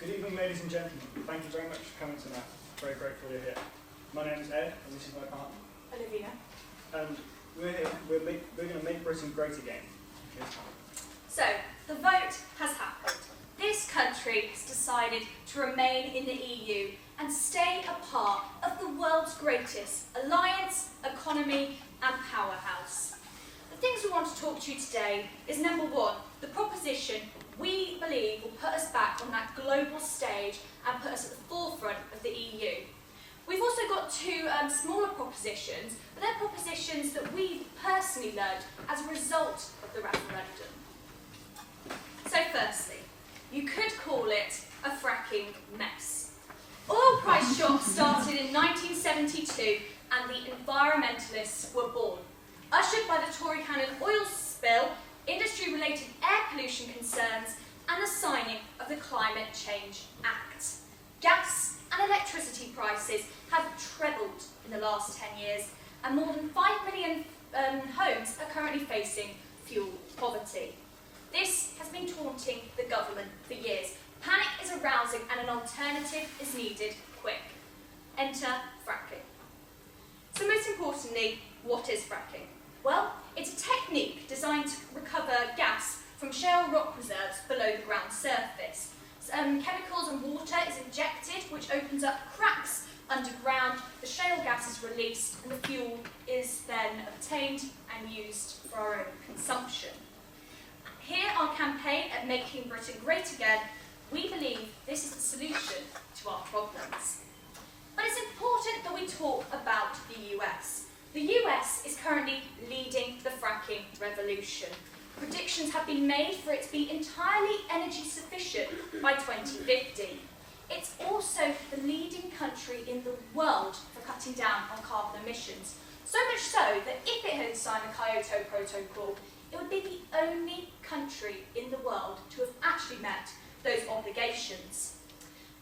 Good evening, ladies and gentlemen. Thank you very much for coming tonight. Very grateful you're here. My name is Ed, and this is my partner, Olivia. And we're here. We're going to make Britain great again. Here's time. So, the vote has happened. This country has decided to remain in the EU and stay a part of the world's greatest alliance, economy and powerhouse. The things we want to talk to you today is number one, the proposition we believe will put us back on that global stage and put us at the forefront of the EU. We've also got two smaller propositions, but they're propositions that we've personally learned as a result of the referendum. So firstly, you could call it a fracking mess. Oil price shock started in 1972 and the environmentalists were born. Ushered by the Tory Cannon oil spill, industry-related air pollution concerns and the signing of the Climate Change Act. Gas and electricity prices have trebled in the last 10 years and more than 5 million homes are currently facing fuel poverty. This has been taunting the government for years. Panic is arousing and an alternative is needed quick. Enter fracking. So most importantly, what is fracking? Well, it's a technique designed to recover gas from shale rock reserves below the ground surface. Chemicals and water is injected, which opens up cracks underground, the shale gas is released and the fuel is then obtained and used for our own consumption. Here, our campaign at Making Britain Great Again, we believe this is the solution to our problems. But it's important that we talk about the US. The US is currently leading the fracking revolution. Predictions have been made for it to be entirely energy sufficient by 2050. It's also the leading country in the world for cutting down on carbon emissions. So much so that if it had signed the Kyoto Protocol, it would be the only country in the world to have actually met those obligations.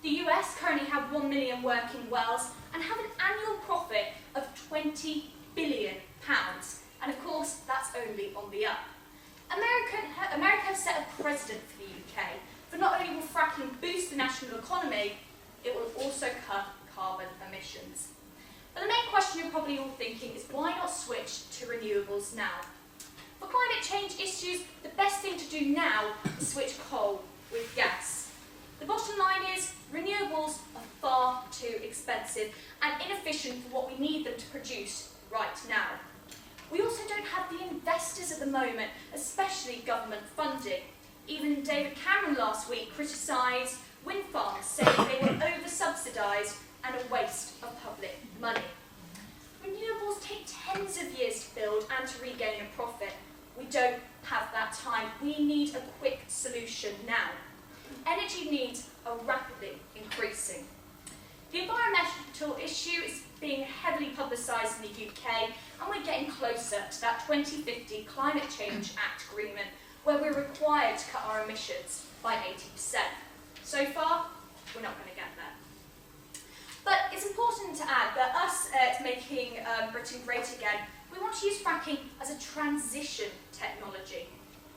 The US currently have 1 million working wells and have an annual profit of £20 billion. And of course, that's only on the up. America has set a precedent for the UK, for not only will fracking boost the national economy, it will also cut carbon emissions. But the main question you're probably all thinking is why not switch to renewables now? For climate change issues, the best thing to do now is switch coal with gas. The bottom line is renewables are far too expensive and inefficient for what we need them to produce right now. We also don't have the investors at the moment, especially government funding. Even David Cameron last week criticised wind farms, saying they were over-subsidised and a waste of public money. Renewables take tens of years to build and to regain a profit. We don't have that time. We need a quick solution now. Energy needs are rapidly increasing. The environmental issue is being heavily publicised in the UK, and we're getting closer to that 2050 Climate Change Act agreement, where we're required to cut our emissions by 80%. So far, we're not going to get there. But it's important to add that us at Making Britain Great Again, we want to use fracking as a transition technology.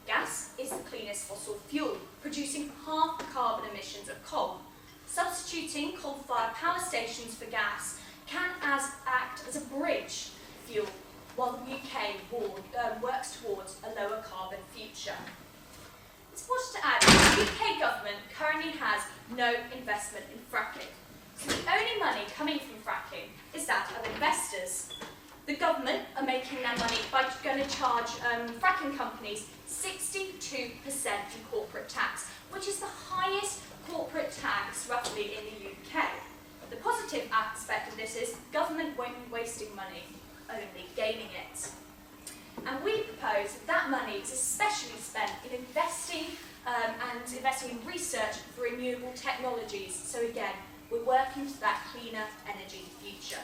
Gas is the cleanest fossil fuel, producing half the carbon emissions of coal. Substituting coal-fired power stations for gas can act as a bridge fuel while the UK works towards a lower carbon future. It's important to add that the UK government currently has no investment in fracking. So the only money coming from fracking is that of investors. The government are making their money by going to charge fracking companies 62% in corporate tax, which is the highest corporate tax roughly in the UK. The positive aspect of this is government won't be wasting money, only gaining it. And we propose that money is especially spent in investing in research for renewable technologies. So again, we're working to that cleaner energy future.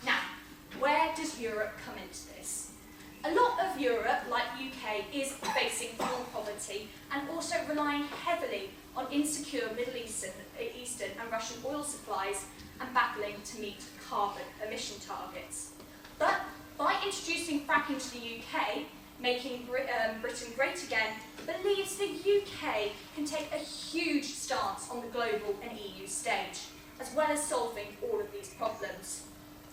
Now, where does Europe come into this? A lot of Europe, like UK, is facing fuel poverty and also relying heavily on insecure Middle Eastern and Russian oil supplies and battling to meet carbon emission targets. But by introducing fracking to the UK, Making Britain Great Again, believes the UK can take a huge stance on the global and EU stage, as well as solving all of these problems.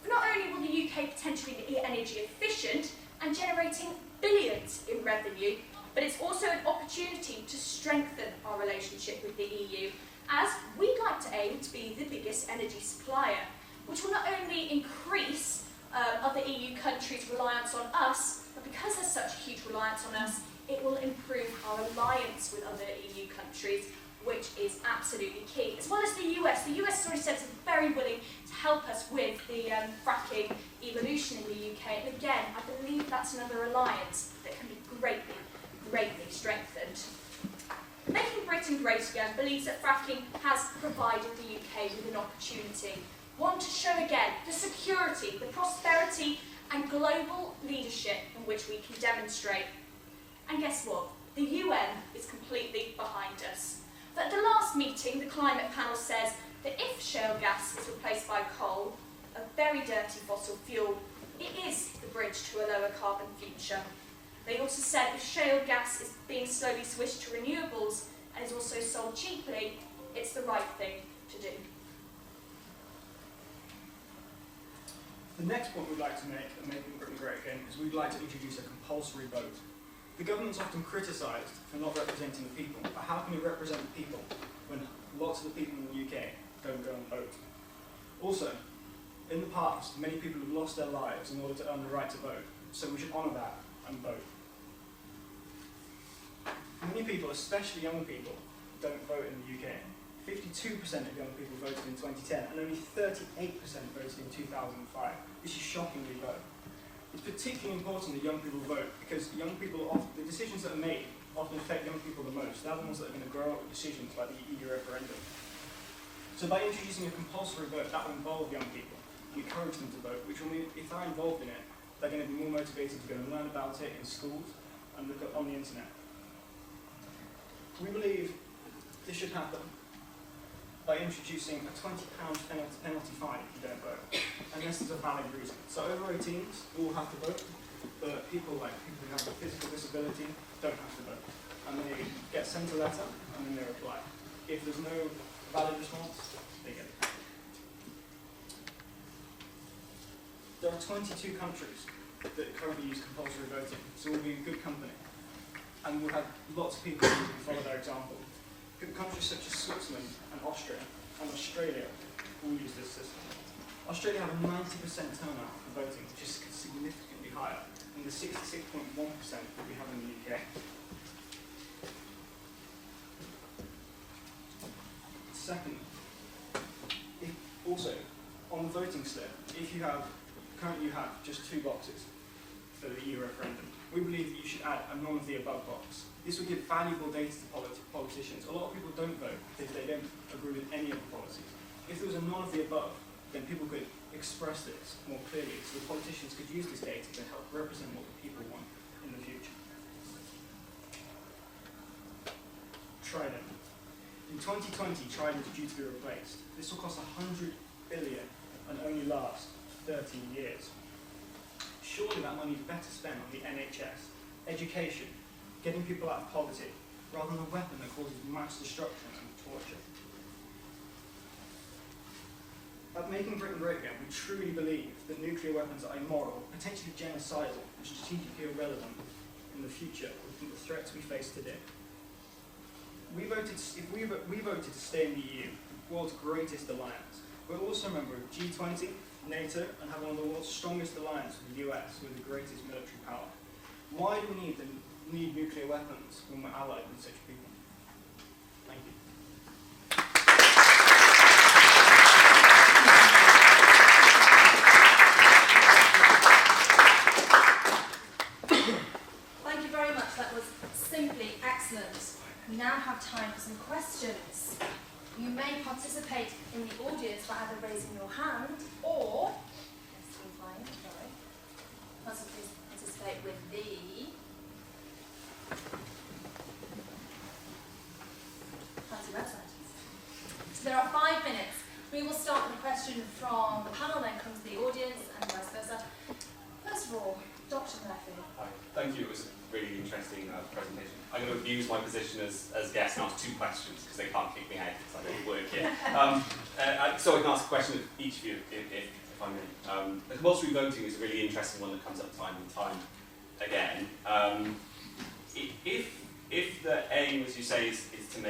But not only will the UK potentially be energy efficient and generating billions in revenue, but it's also an opportunity to strengthen our relationship with the EU, as we'd like to aim to be the biggest energy supplier, which will not only increase other EU countries' reliance on us, but because there's such a huge reliance on us, it will improve our alliance with other EU countries, which is absolutely key. As well as the US. The US has already said it's very willing to help us with the fracking evolution in the UK. And again, I believe that's another alliance that can be greatly strengthened. Making Britain Great Again believes that fracking has provided the UK with an opportunity. One to show again the security, the prosperity and global leadership in which we can demonstrate. And guess what? The UN is completely behind us. But at the last meeting, the climate panel says that if shale gas is replaced by coal, a very dirty fossil fuel, it is the bridge to a lower carbon future. They also said if shale gas is being slowly switched to renewables and is also sold cheaply, it's the right thing to do. The next point we'd like to make, and Making Britain Great Again, is we'd like to introduce a compulsory vote. The government's often criticised for not representing the people, but how can we represent the people when lots of the people in the UK don't go and vote? Also, in the past, many people have lost their lives in order to earn the right to vote, so we should honour that and vote. Many people, especially young people, don't vote in the UK. 52% of young people voted in 2010 and only 38% voted in 2005. This is shockingly low. It's particularly important that young people vote because young people, the decisions that are made often affect young people the most. They're the ones that are going to grow up with decisions like the EU referendum. So by introducing a compulsory vote, that will involve young people and encourage them to vote, which will mean if they're involved in it, they're going to be more motivated to go and learn about it in schools and look on the internet. We believe this should happen by introducing a £20 penalty fine if you don't vote, unless there's a valid reason. So over 18s all have to vote, but people who have a physical disability don't have to vote. And they get sent a letter and then they reply. If there's no valid response, they get it. There are 22 countries that currently use compulsory voting, so we'll be in good company. And we'll have lots of people who can follow their example. Countries such as Switzerland and Austria and Australia all use this system. Australia have a 90% turnout for voting, which is significantly higher than the 66.1% that we have in the UK. Second, also on the voting slip, currently you have just 2 boxes for the EU referendum. We believe that you should add a none of the above box. This will give valuable data to politicians. A lot of people don't vote if they don't agree with any of the policies. If there was a none of the above, then people could express this more clearly, so the politicians could use this data to help represent what the people want in the future. Trident. In 2020, Trident is due to be replaced. This will cost £100 billion and only last 13 years. Surely that money is better spent on the NHS, education, getting people out of poverty, rather than a weapon that causes mass destruction and torture. At Making Britain Great Again, we truly believe that nuclear weapons are immoral, potentially genocidal, and strategically irrelevant in the future from the threats we face today. We voted to stay in the EU, the world's greatest alliance. We're also a member of G20, NATO, and have one of the world's strongest alliances with the US, with the greatest military power. Why do we need nuclear weapons when we're allied with such people? Thank you. Thank you very much. That was simply excellent. We now have time for some questions. You may participate in the audience by either raising your hand or participate with the fancy website. So there are 5 minutes. We will start with a question from the panel, then comes the audience, and vice versa. First of all, Dr. Murphy. Hi, thank you. It was really interesting presentation. I'm going to abuse my position as guest and ask 2 questions because they can't kick me out because I don't work here. So I can ask a question of each of you, if I may. The compulsory voting is a really interesting one that comes up time and time again. If the aim, as you say, is to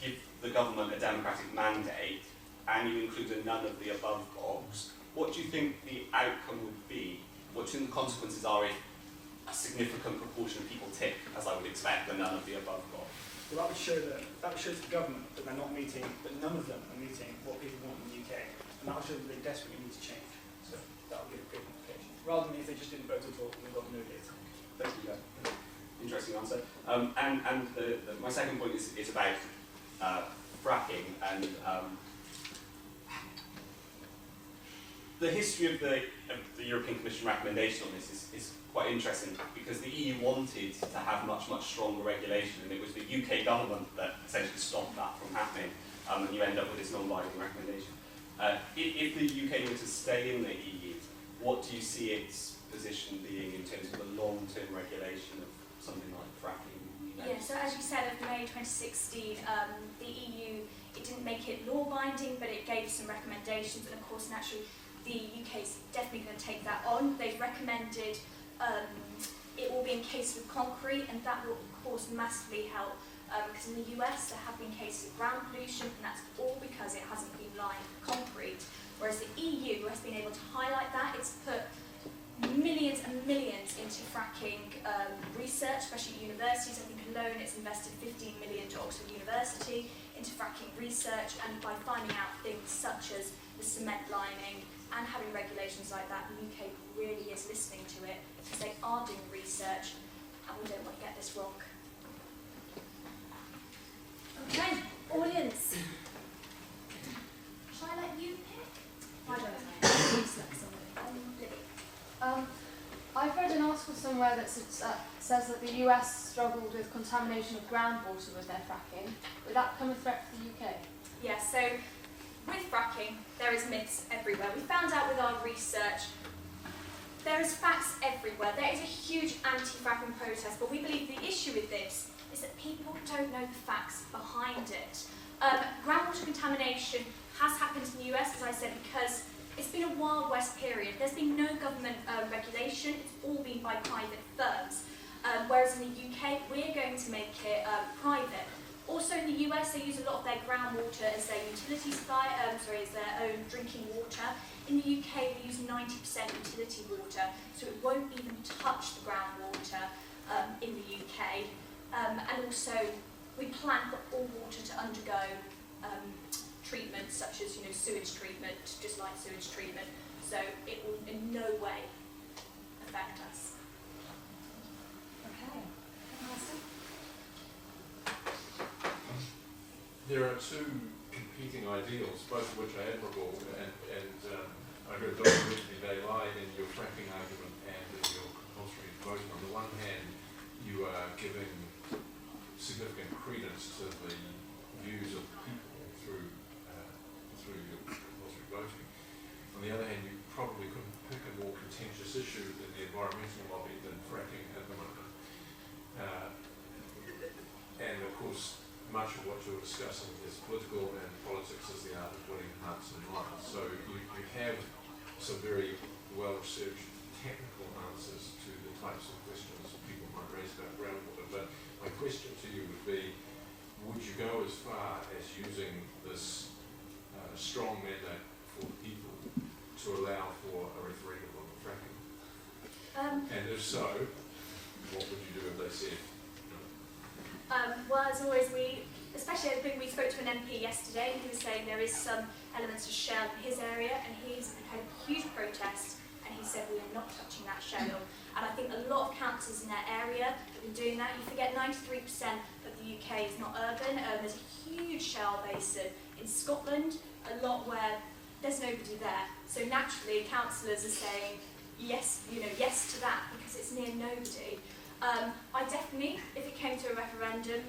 give the government a democratic mandate, and you include a none of the above box, what do you think the outcome would be? What do you think the consequences are if a significant proportion of people tick, as I would expect, the none of the above box? Well, that would show to the government that they're not meeting, that none of them are meeting what people want in the UK, and that would show that they desperately need to change. So that would be a good implication, rather than if they just didn't vote at all and got no data. Thank you. Interesting answer. My second point is about fracking, and the history of the European Commission recommendation on this is quite interesting, because the EU wanted to have much stronger regulation, and it was the UK government that essentially stopped that from happening, and you end up with this non-binding recommendation. If the UK were to stay in the EU, what do you see its position being in terms of the long-term regulation of something like fracking? Yeah, so as you said, of May 2016, the EU, it didn't make it law-binding, but it gave some recommendations, and of course, naturally, the UK is definitely going to take that on. They've recommended it will be encased with concrete, and that will, of course, massively help, because in the US, there have been cases of ground pollution, and that's all because it hasn't been lined with concrete, whereas the EU has been able to highlight that. It's put millions and millions into fracking research, especially at universities. I think alone it's invested $15 million to Oxford University into fracking research, and by finding out things such as the cement lining and having regulations like that, the UK really is listening to it, because they are doing research, and we don't want to get this wrong. Okay, audience. Shall I let you pick? I don't know. You select somebody. I've read an article somewhere that says that the US struggled with contamination of groundwater with their fracking. Would that become a threat for the UK? Yeah, so with fracking, there is myths everywhere. We found out with our research, there is facts everywhere. There is a huge anti-fracking protest, but we believe the issue with this is that people don't know the facts behind it. Groundwater contamination has happened in the US, as I said, because it's been a Wild West period. There's been no government regulation. It's all been by private firms. Whereas in the UK, we're going to make it private. Also in the US, they use a lot of their groundwater as their utility supply, as their own drinking water. In the UK, we use 90% utility water, so it won't even touch the groundwater in the UK. And also, we plan for all water to undergo treatments such as sewage treatment, just like sewage treatment. So it will in no way affect us. Okay. Awesome. There are 2 competing ideals, both of which are admirable, and I heard documentary they lie in your fracking argument and in your compulsory voting. On the one hand, you are giving significant credence to the views of people through your compulsory voting. On the other hand, you probably couldn't pick a more contentious issue in the environmental lobby than fracking at the moment. And of course, much of what you're discussing is political, and politics is the art of winning hearts and minds. So you have some very well-researched technical answers to the types of questions people might raise about groundwater. But my question to you would be, would you go as far as using this strong mandate for the people to allow for a referendum on fracking? And if so, what would you do if they said no? Well, as always, especially we spoke to an MP yesterday, and he was saying there is some elements of shell in his area, and he's had a huge protest, and he said we are not touching that shell. And I think a lot of councils in their area have been doing that. You forget 93% of the UK is not urban. There's a huge shell basin in Scotland, a lot where there's nobody there. So naturally, councillors are saying yes, yes to that, because it's near nobody. I definitely, if it came to a referendum,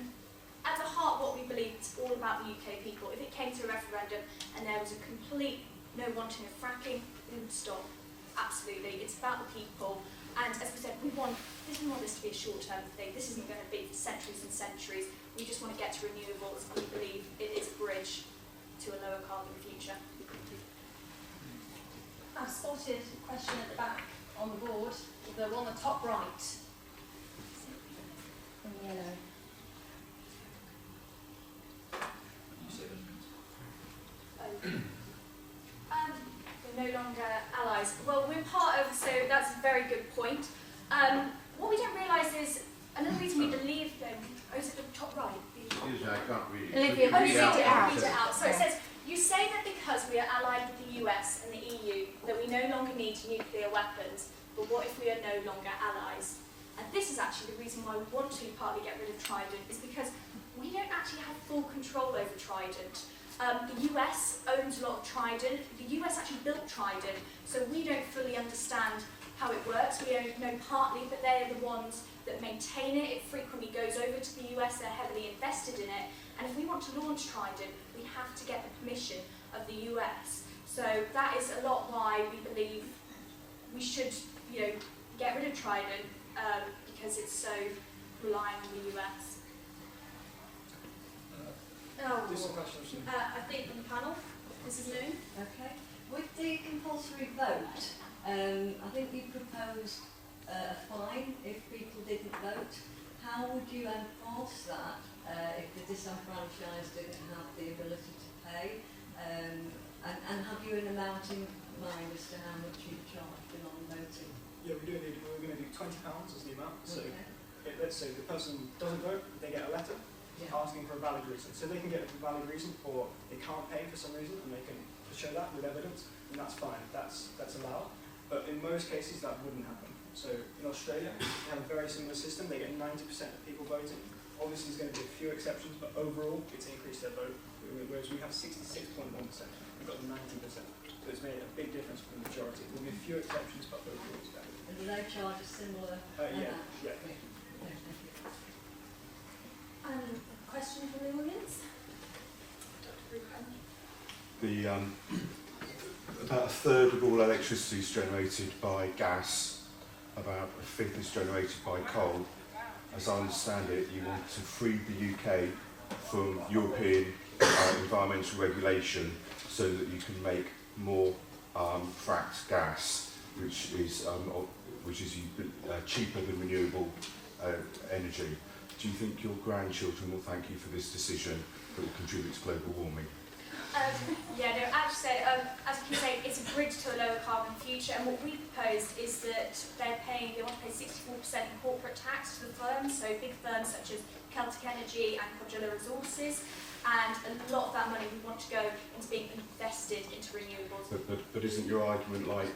at the heart what we believe is all about the UK people. If it came to a referendum and there was a complete no wanting of fracking, we would stop. Absolutely. It's about the people. And as we said, we want this to be a short-term thing. This isn't going to be for centuries and centuries. We just want to get to renewables, and we believe it is a bridge to a lower carbon future. I've spotted a question at the back on the board. They're on the top right. In yellow. We're no longer allies. Well, we're part of, so that's a very good point. What we don't realise is, another reason we believe them, is it the top right? Excuse me, I can't read it. Olivia, Could you read it out. Read it out. So it says, you say that because we are allied with the US and the EU, that we no longer need nuclear weapons, but what if we are no longer allies? And this is actually the reason why we want to partly get rid of Trident, is because we don't actually have full control over Trident. The US owns a lot of Trident. The US actually built Trident, so we don't fully understand how it works. We only know partly, but they're the ones that maintain it. It frequently goes over to the US, they're heavily invested in it. And if we want to launch Trident, we have to get the permission of the US. So that is a lot why we believe we should, get rid of Trident, because it's so relying on the US. Just a question. I think on the panel, Mrs. Moon. Okay. With the compulsory vote, I think you proposed a fine if people didn't vote. How would you enforce that if the disenfranchised didn't have the ability to pay? And have you an amount in mind as to how much you charge for non-voting? Yeah, we're going to do £20 as the amount. So Okay. let's say the person doesn't vote, they get a letter asking for a valid reason. So they can get a valid reason, or they can't pay for some reason, and they can show that with evidence, and that's fine. That's allowed. But in most cases, that wouldn't happen. So in Australia, they have a very similar system. They get 90% of people voting. Obviously, there's going to be a few exceptions, but overall, it's increased their vote. Whereas we have 66.1%, we've got 90%. So it's made a big difference for the majority. There'll be a few exceptions, but overall, it's better. And do they charge a similar Yeah. Okay, thank you. And a question from the audience? About a third of all electricity is generated by gas, about a fifth is generated by coal. As I understand it, you want to free the UK from European environmental regulation so that you can make more fracked gas, which is cheaper than renewable energy. Do you think your grandchildren will thank you for this decision that will contribute to global warming? Actually, as you can say, it's a bridge to a lower carbon future, and what we proposed is that they want to pay 64% in corporate tax to the firms, so big firms such as Celtic Energy and Codula Resources, and a lot of that money we want to go into being invested into renewables. But isn't your argument like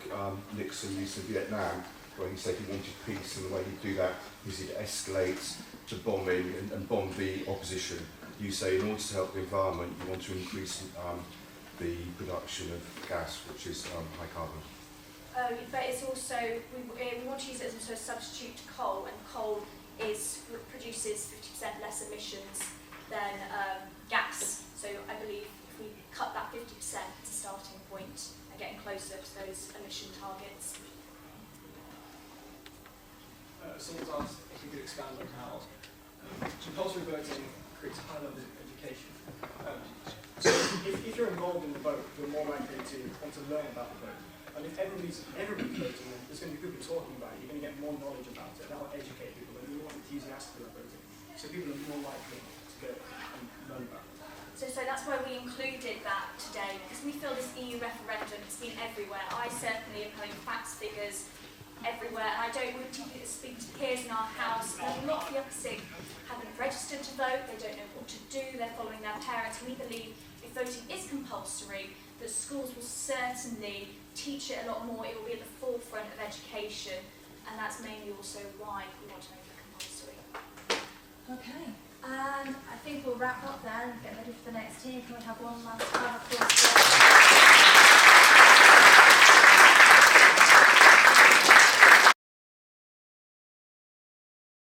Nixon used in Vietnam, where he said he wanted peace, and the way he'd do that is he'd escalate to bombing and bomb the opposition? You say in order to help the environment, you want to increase the production of gas, which is high carbon. But it's also, we want to use it as a substitute to coal, and coal produces 50% less emissions than gas. So I believe if we cut that 50%, it's a starting point and getting closer to those emission targets. Someone's asked if we could expand on how compulsory voting creates high levels of education. So if you're involved in the vote, you're more likely to want to learn about the vote. And if everybody's voting, then there's going to be people talking about it. You're going to get more knowledge about it. That will educate people, and you're more enthusiastic about voting. So people are more likely to go and learn about it. So that's why we included that today, because we feel this EU referendum has been everywhere. I certainly am having facts, figures everywhere, and I don't want to speak to peers in our house. A lot of young sick haven't registered to vote, they don't know what to do, they're following their parents. We believe if voting is compulsory, that schools will certainly teach it a lot more, it will be at the forefront of education, and that's mainly also why we want to make it compulsory. Okay. And I think we'll wrap up then, get ready for the next team. Can we have one last round of applause?